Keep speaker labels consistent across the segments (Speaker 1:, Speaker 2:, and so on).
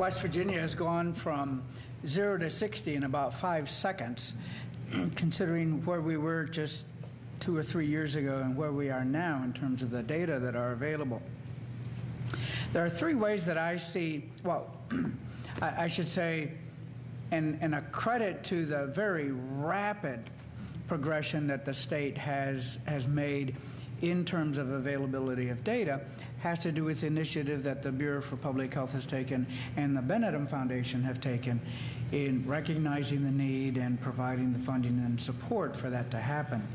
Speaker 1: West Virginia has gone from 0 to 60 in about 5 seconds, considering where we were just 2 or 3 years ago and where we are now in terms of the data that are available. There are 3 ways that I see, well, I should say, and a credit to the very rapid progression that the state has made in terms of availability of data, has to do with the initiative that the Bureau for Public Health has taken and the Benedum Foundation have taken in recognizing the need and providing the funding and support for that to happen.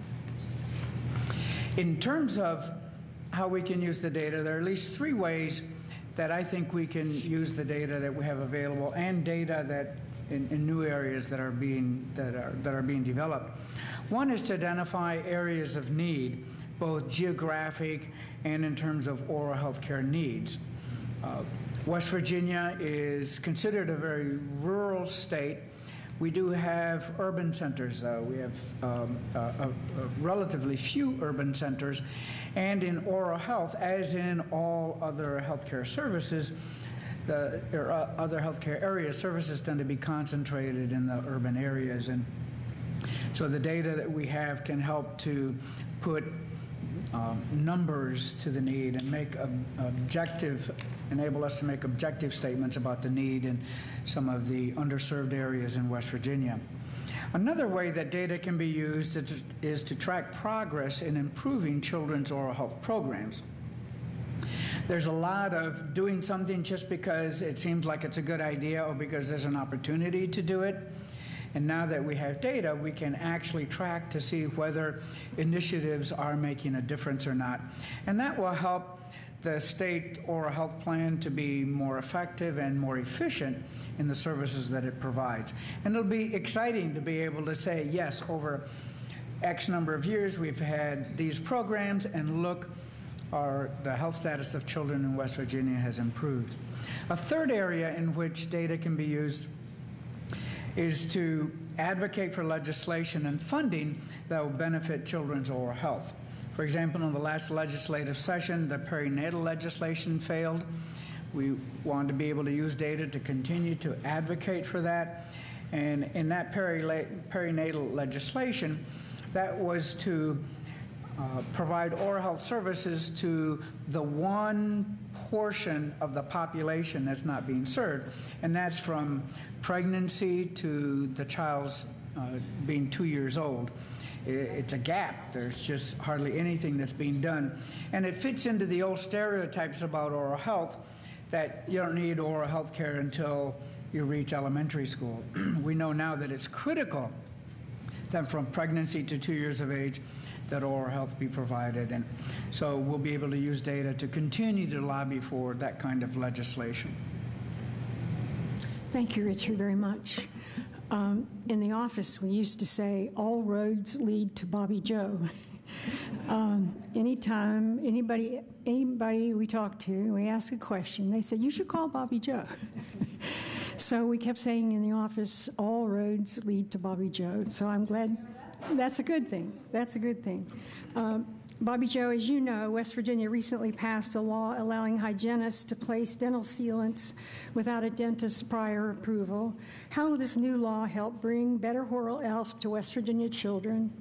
Speaker 1: In terms of how we can use the data, there are at least 3 ways that I think we can use the data that we have available and data that in new areas that are being developed. One is to identify areas of need, both geographic and in terms of oral health care needs. West Virginia is considered a very rural state. We do have urban centers, though. We have relatively few urban centers. And in oral health, as in all other healthcare services, other healthcare areas, services tend to be concentrated in the urban areas. And so the data that we have can help to put numbers to the need and enable us to make objective statements about the need in some of the underserved areas in West Virginia. Another way that data can be used is to track progress in improving children's oral health programs. There's a lot of doing something just because it seems like it's a good idea or because there's an opportunity to do it. And now that we have data, we can actually track to see whether initiatives are making a difference or not. And that will help the state oral health plan to be more effective and more efficient in the services that it provides. And it'll be exciting to be able to say, yes, over X number of years, we've had these programs, and look, the health status of children in West Virginia has improved. A third area in which data can be used is to advocate for legislation and funding that will benefit children's oral health. For example, in the last legislative session, the perinatal legislation failed. We wanted to be able to use data to continue to advocate for that. And in that perinatal legislation, that was to provide oral health services to the one portion of the population that's not being served, and that's from pregnancy to the child's being 2 years old. It's a gap. There's just hardly anything that's being done. And it fits into the old stereotypes about oral health that you don't need oral health care until you reach elementary school. We know now that it's critical that from pregnancy to 2 years of age that oral health be provided. And so we'll be able to use data to continue to lobby for that kind of legislation.
Speaker 2: Thank you, Richard, very much. In the office, we used to say, all roads lead to Bobby Joe. Anytime anybody we talk to, we ask a question, they said, you should call Bobby Joe. So we kept saying in the office, all roads lead to Bobby Joe. So I'm glad. That's a good thing. That's a good thing. Bobby Joe, as you know, West Virginia recently passed a law allowing hygienists to place dental sealants without a dentist's prior approval. How will this new law help bring better oral health to West Virginia children?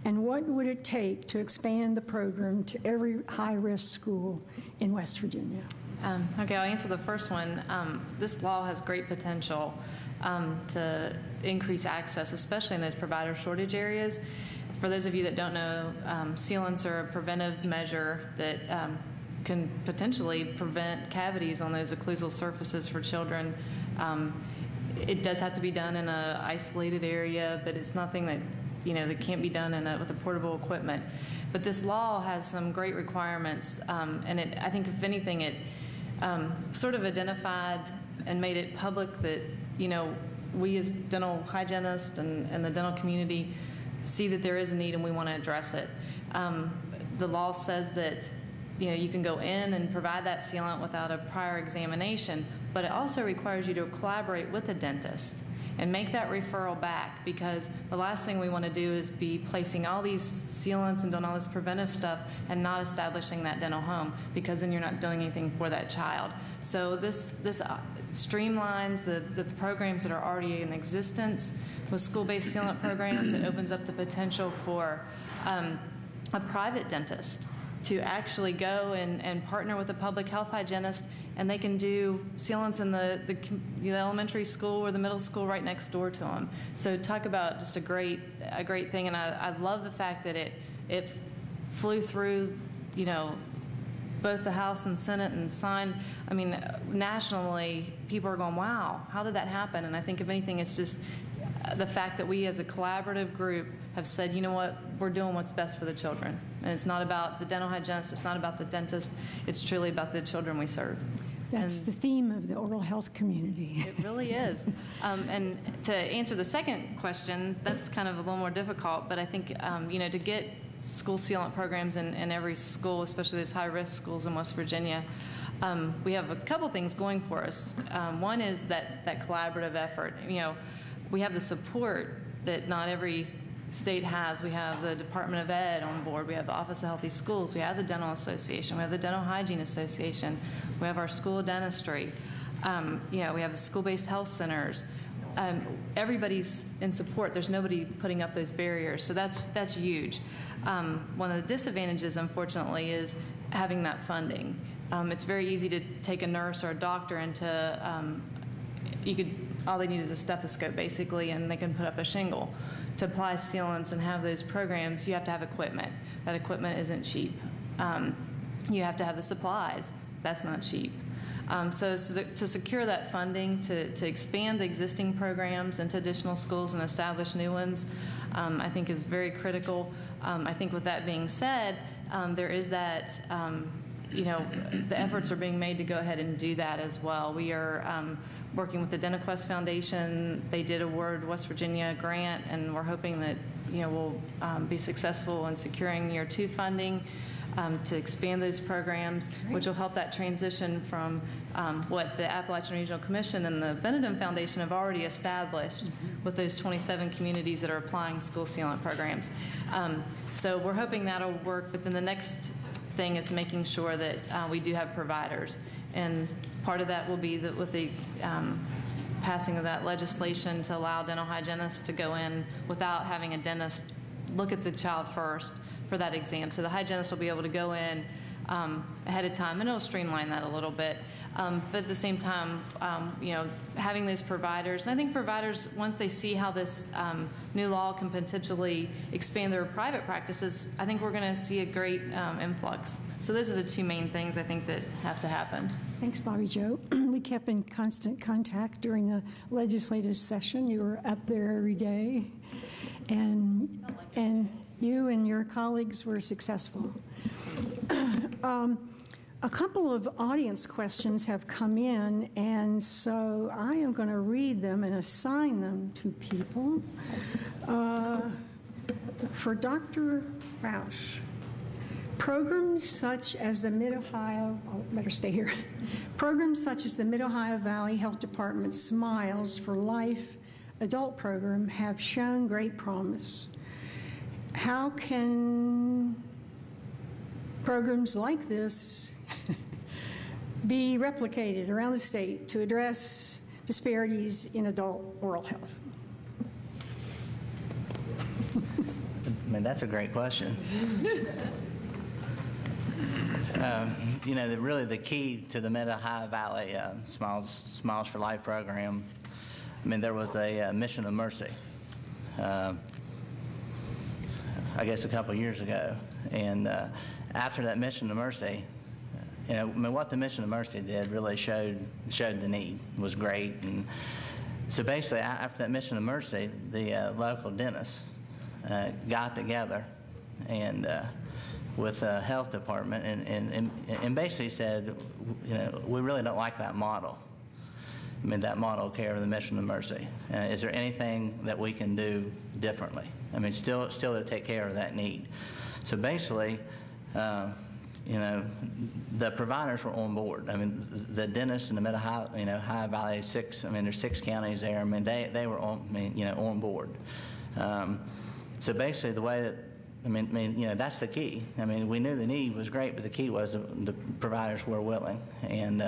Speaker 2: And what would it take to expand the program to every high-risk school in West Virginia?
Speaker 3: Okay, I'll answer the first one. This law has great potential to increase access, especially in those provider shortage areas. For those of you that don't know, sealants are a preventive measure that can potentially prevent cavities on those occlusal surfaces for children. It does have to be done in an isolated area, but it's nothing that that can't be done with a portable equipment. But this law has some great requirements, and I think if anything, it sort of identified and made it public that we as dental hygienists and the dental community see that there is a need and we want to address it. The law says that you can go in and provide that sealant without a prior examination, but it also requires you to collaborate with a dentist. and make that referral back, because the last thing we want to do is be placing all these sealants and doing all this preventive stuff and not establishing that dental home, because then you're not doing anything for that child. So this streamlines the programs that are already in existence with school-based sealant programs. It opens up the potential for a private dentist to actually go and partner with a public health hygienist, and they can do sealants in the elementary school or the middle school right next door to them. So talk about just a great thing, and I love the fact that it flew through, both the House and Senate and signed. I mean, nationally, people are going, wow, how did that happen? And I think, if anything, it's just the fact that we as a collaborative group have said, you know what, we're doing what's best for the children. And it's not about the dental hygienist, it's not about the dentist, it's truly about the children we serve.
Speaker 2: That's the theme of the oral health community.
Speaker 3: It really is. And to answer the second question, that's kind of a little more difficult, but I think, to get school sealant programs in every school, especially these high-risk schools in West Virginia, we have a couple things going for us. One is that collaborative effort. We have the support that not every state has. We have the Department of Ed on board. We have the Office of Healthy Schools. We have the Dental Association. We have the Dental Hygiene Association. We have our school dentistry. We have the school-based health centers. Everybody's in support. There's nobody putting up those barriers. So that's huge. One of the disadvantages, unfortunately, is having that funding. It's very easy to take a nurse or a doctor into, all they need is a stethoscope, basically, and they can put up a shingle. To apply sealants and have those programs, you have to have equipment. That equipment isn't cheap. You have to have the supplies. That's not cheap. So to secure that funding, to expand the existing programs into additional schools and establish new ones, I think is very critical. I think with that being said, there is that, the efforts are being made to go ahead and do that as well. We are working with the DentaQuest Foundation. They did award West Virginia a grant, and we're hoping that we'll be successful in securing year 2 funding to expand those programs, which will help that transition from what the Appalachian Regional Commission and the Benedum Foundation have already established with those 27 communities that are applying school sealant programs. So we're hoping that'll work, but then the next thing is making sure that we do have providers. And part of that will be that with the passing of that legislation to allow dental hygienists to go in without having a dentist look at the child first for that exam. So the hygienist will be able to go in ahead of time, and it'll streamline that a little bit. But at the same time, having those providers, and I think providers, once they see how this new law can potentially expand their private practices, I think we're going to see a great influx. So those are the 2 main things I think that have to happen.
Speaker 2: Thanks, Bobby Joe. We kept in constant contact during the legislative session. You were up there every day, and you and your colleagues were successful. A couple of audience questions have come in, and so I am going to read them and assign them to people. For Dr. Roush, programs such as the Mid-Ohio, better stay here. Programs such as the Mid-Ohio Valley Health Department Smiles for Life adult program have shown great promise. How can programs like this be replicated around the state to address disparities in adult oral health?
Speaker 4: That's a great question. Really the key to the Mid-Ohio Valley Smiles for Life program, there was a mission of mercy, I guess a couple years ago. And after that mission of mercy, what the mission of mercy did really showed the need, was great. And so basically, after that mission of mercy, the local dentists got together and with the health department and basically said, we really don't like that model. That model of care of the mission of mercy. Is there anything that we can do differently? Still to take care of that need. So basically, the providers were on board. I mean, the dentists in the High Valley, there's 6 counties there. I mean, they were on board. So basically, the way that that's the key. I mean, we knew the need was great, but the key was the providers were willing, and